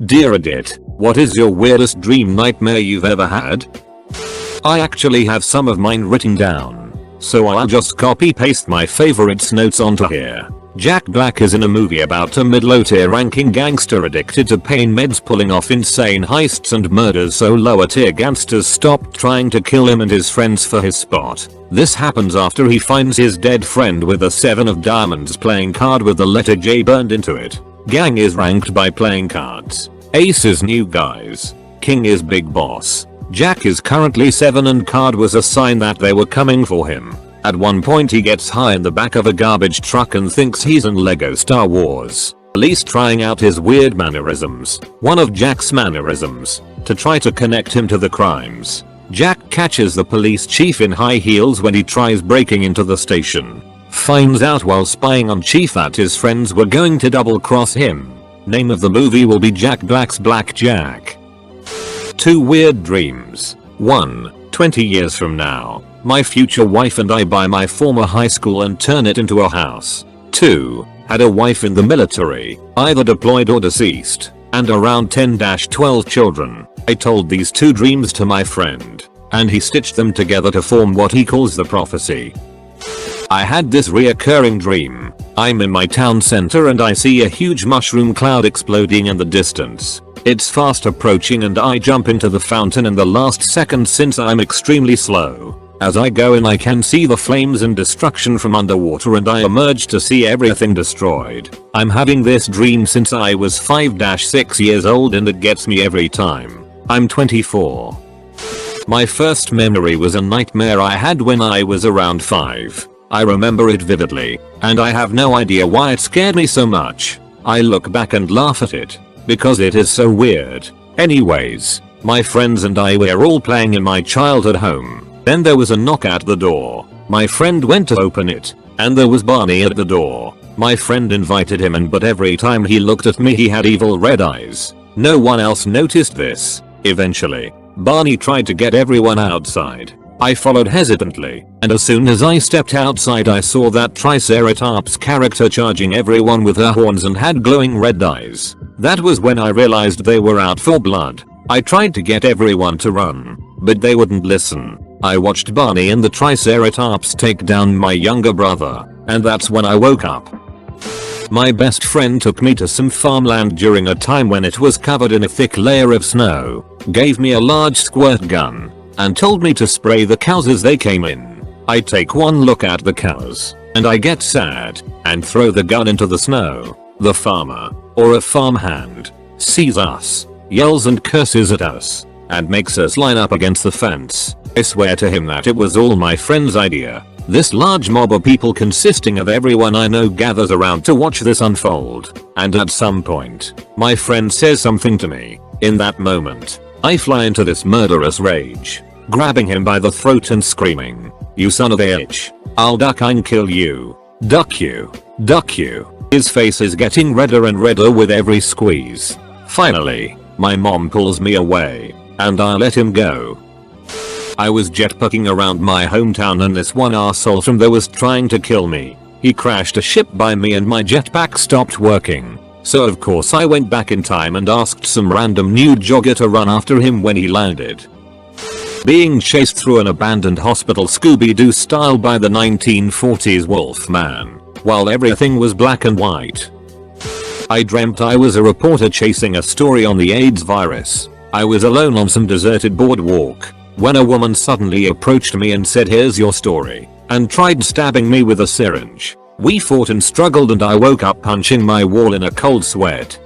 Dear Edit, what is your weirdest dream nightmare you've ever had? I actually have some of mine written down, so I'll just copy paste my favorites notes onto here. Jack Black is in a movie about a mid-low tier ranking gangster addicted to pain meds pulling off insane heists and murders, so lower tier gangsters stop trying to kill him and his friends for his spot. This happens after he finds his dead friend with a 7 of diamonds playing card with the letter J burned into it. Gang is ranked by playing cards. Ace is new guys. King is big boss. Jack is currently 7 and card was a sign that they were coming for him. At one point he gets high in the back of a garbage truck and thinks he's in LEGO Star Wars. Police trying out his weird mannerisms. One of Jack's mannerisms, to try to connect him to the crimes. Jack catches the police chief in high heels when he tries breaking into the station. Finds out while spying on Chief that his friends were going to double cross him. Name of the movie will be Jack Black's Black Jack. 2 weird dreams. 1. 20 years from now, my future wife and I buy my former high school and turn it into a house. 2. Had a wife in the military, either deployed or deceased, and around 10-12 children. I told these 2 dreams to my friend, and he stitched them together to form what he calls the prophecy. I had this reoccurring dream. I'm in my town center and I see a huge mushroom cloud exploding in the distance. It's fast approaching and I jump into the fountain in the last second since I'm extremely slow. As I go in I can see the flames and destruction from underwater and I emerge to see everything destroyed. I'm having this dream since I was 5-6 years old and it gets me every time. I'm 24. My first memory was a nightmare I had when I was around 5. I remember it vividly, and I have no idea why it scared me so much. I look back and laugh at it, because it is so weird. Anyways, my friends and I were all playing in my childhood home. Then there was a knock at the door. My friend went to open it, and there was Barney at the door. My friend invited him in, but every time he looked at me he had evil red eyes. No one else noticed this. Eventually, Barney tried to get everyone outside. I followed hesitantly, and as soon as I stepped outside I saw that Triceratops character charging everyone with her horns and had glowing red eyes. That was when I realized they were out for blood. I tried to get everyone to run, but they wouldn't listen. I watched Barney and the Triceratops take down my younger brother, and that's when I woke up. My best friend took me to some farmland during a time when it was covered in a thick layer of snow, gave me a large squirt gun, and told me to spray the cows as they came in. I take one look at the cows, and I get sad, and throw the gun into the snow. The farmer, or a farmhand, sees us, yells and curses at us, and makes us line up against the fence. I swear to him that it was all my friend's idea. This large mob of people consisting of everyone I know gathers around to watch this unfold, and at some point, my friend says something to me. In that moment, I fly into this murderous rage, grabbing him by the throat and screaming, "You son of a bitch, I'll duck and kill you. Duck you. Duck you." His face is getting redder and redder with every squeeze. Finally, my mom pulls me away, and I let him go. I was jetpacking around my hometown and this one arsehole from there was trying to kill me. He crashed a ship by me and my jetpack stopped working. So of course I went back in time and asked some random new jogger to run after him when he landed. Being chased through an abandoned hospital Scooby-Doo style by the 1940s Wolfman, while everything was black and white. I dreamt I was a reporter chasing a story on the AIDS virus. I was alone on some deserted boardwalk, when a woman suddenly approached me and said, "Here's your story," and tried stabbing me with a syringe. We fought and struggled and I woke up punching my wall in a cold sweat.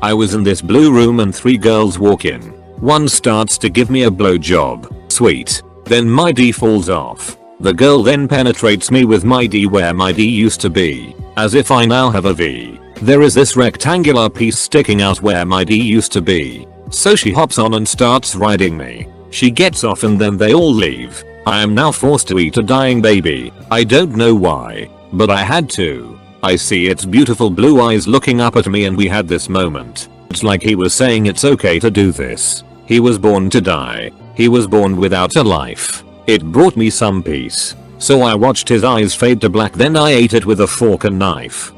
I was in this blue room and 3 girls walk in. One starts to give me a blowjob. Sweet. Then my D falls off. The girl then penetrates me with my D where my D used to be, as if I now have a V. There is this rectangular piece sticking out where my D used to be. So she hops on and starts riding me. She gets off and then they all leave. I am now forced to eat a dying baby. I don't know why, but I had to. I see its beautiful blue eyes looking up at me and we had this moment. It's like he was saying it's okay to do this. He was born to die. He was born without a life. It brought me some peace. So I watched his eyes fade to black, then I ate it with a fork and knife.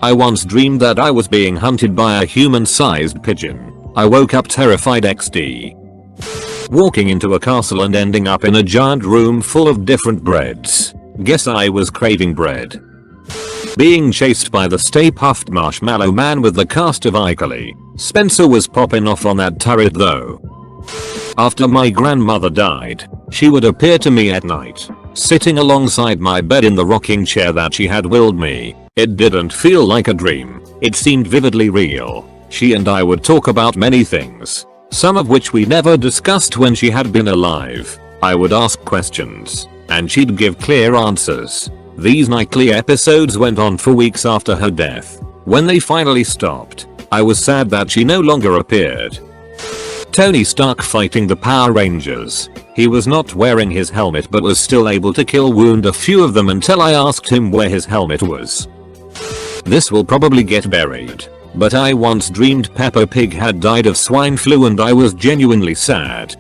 I once dreamed that I was being hunted by a human-sized pigeon. I woke up terrified XD. Walking into a castle and ending up in a giant room full of different breads. Guess I was craving bread. Being chased by the Stay Puft Marshmallow Man with the cast of iCarly. Spencer was popping off on that turret though. After my grandmother died, she would appear to me at night, sitting alongside my bed in the rocking chair that she had willed me. It didn't feel like a dream, it seemed vividly real. She and I would talk about many things, some of which we never discussed when she had been alive. I would ask questions, and she'd give clear answers. These nightly episodes went on for weeks after her death. When they finally stopped, I was sad that she no longer appeared. Tony Stark fighting the Power Rangers. He was not wearing his helmet but was still able to wound a few of them until I asked him where his helmet was. This will probably get buried, but I once dreamed Peppa Pig had died of swine flu and I was genuinely sad.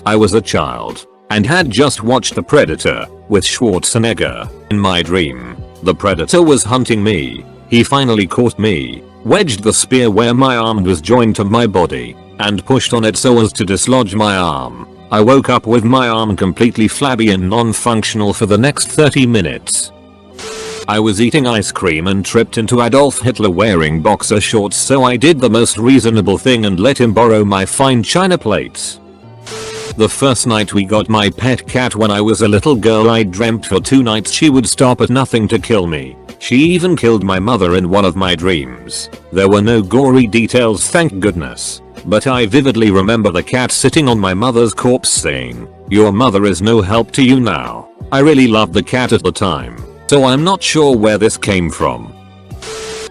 I was a child and had just watched The Predator with Schwarzenegger. In my dream, the Predator was hunting me. He finally caught me, wedged the spear where my arm was joined to my body, and pushed on it so as to dislodge my arm. I woke up with my arm completely flabby and non-functional for the next 30 minutes. I was eating ice cream and tripped into Adolf Hitler wearing boxer shorts, so I did the most reasonable thing and let him borrow my fine china plates. The first night we got my pet cat when I was a little girl, I dreamt for 2 nights she would stop at nothing to kill me. She even killed my mother in one of my dreams. There were no gory details, thank goodness, but I vividly remember the cat sitting on my mother's corpse saying, "Your mother is no help to you now." I really loved the cat at the time, so I'm not sure where this came from.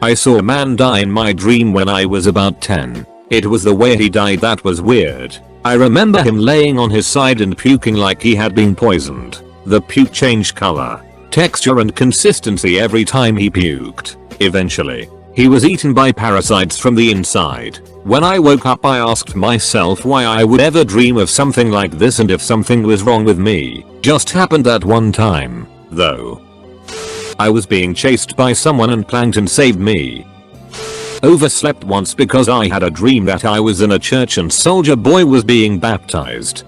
I saw a man die in my dream when I was about 10. It was the way he died that was weird. I remember him laying on his side and puking like he had been poisoned. The puke changed color, texture and consistency every time he puked. Eventually, he was eaten by parasites from the inside. When I woke up I asked myself why I would ever dream of something like this and if something was wrong with me. Just happened that one time, though. I was being chased by someone and Plankton saved me. Overslept once because I had a dream that I was in a church and Soldier Boy was being baptized.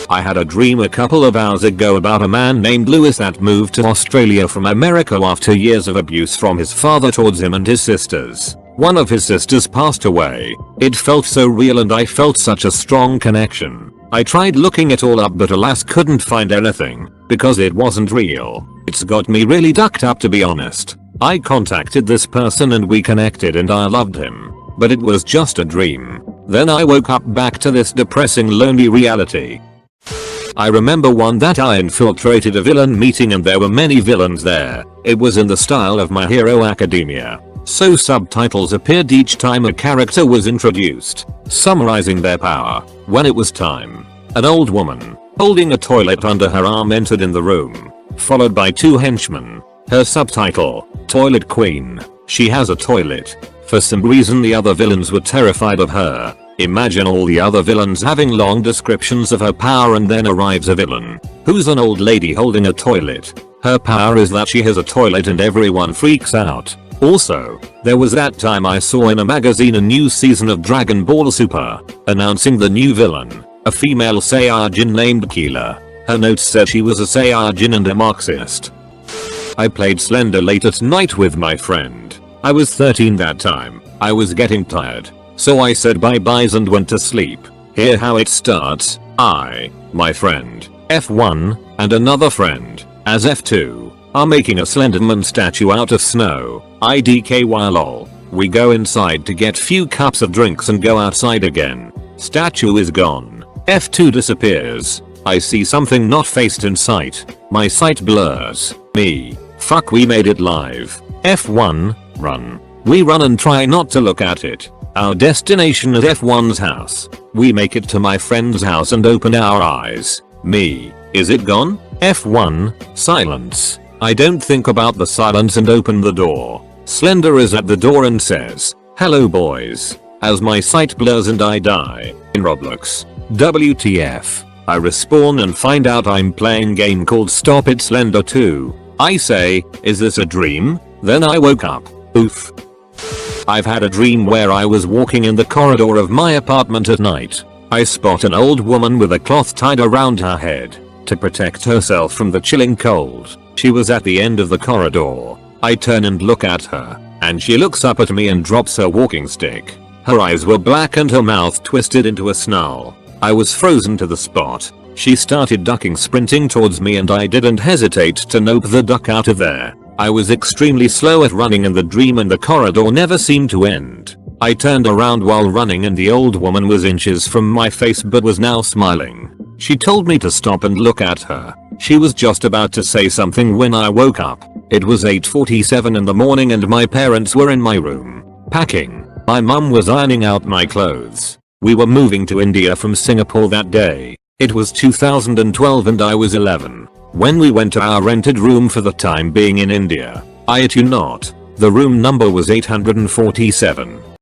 I had a dream a couple of hours ago about a man named Lewis that moved to Australia from America after years of abuse from his father towards him and his sisters. One of his sisters passed away. It felt so real and I felt such a strong connection. I tried looking it all up but alas couldn't find anything, because it wasn't real. It's got me really ducked up to be honest. I contacted this person and we connected and I loved him, but it was just a dream. Then I woke up back to this depressing lonely reality. I remember one that I infiltrated a villain meeting and there were many villains there. It was in the style of My Hero Academia, so subtitles appeared each time a character was introduced, summarizing their power. When it was time, an old woman, holding a toilet under her arm, entered in the room, followed by 2 henchmen. Her subtitle, Toilet Queen. She has a toilet. For some reason the other villains were terrified of her. Imagine all the other villains having long descriptions of her power and then arrives a villain who's an old lady holding a toilet. Her power is that she has a toilet and everyone freaks out. Also, there was that time I saw in a magazine a new season of Dragon Ball Super, announcing the new villain, a female Saiyajin named Keela. Her notes said she was a Saiyajin and a Marxist. I played Slender late at night with my friend. I was 13 that time. I was getting tired, so I said bye byes and went to sleep. Hear how it starts. I, my friend, F1, and another friend, as F2, are making a Slenderman statue out of snow. IDKY lol. We go inside to get few cups of drinks and go outside again. Statue is gone. F2 disappears. I see something not faced in sight. My sight blurs. Me. Fuck, we made it live. F1, run. We run and try not to look at it. Our destination is F1's house. We make it to my friend's house and open our eyes. Me. Is it gone? F1, silence. I don't think about the silence and open the door. Slender is at the door and says, "Hello boys." As my sight blurs and I die. In Roblox. WTF. I respawn and find out I'm playing game called Stop It Slender 2. I say, is this a dream? Then I woke up. Oof. I've had a dream where I was walking in the corridor of my apartment at night. I spot an old woman with a cloth tied around her head to protect herself from the chilling cold. She was at the end of the corridor. I turn and look at her, and she looks up at me and drops her walking stick. Her eyes were black and her mouth twisted into a snarl. I was frozen to the spot. She started ducking, sprinting towards me, and I didn't hesitate to nope the duck out of there. I was extremely slow at running and the dream and the corridor never seemed to end. I turned around while running and the old woman was inches from my face but was now smiling. She told me to stop and look at her. She was just about to say something when I woke up. It was 8:47 in the morning and my parents were in my room, packing. My mum was ironing out my clothes. We were moving to India from Singapore that day. It was 2012 and I was 11. When we went to our rented room for the time being in India, I kid you not, the room number was 847.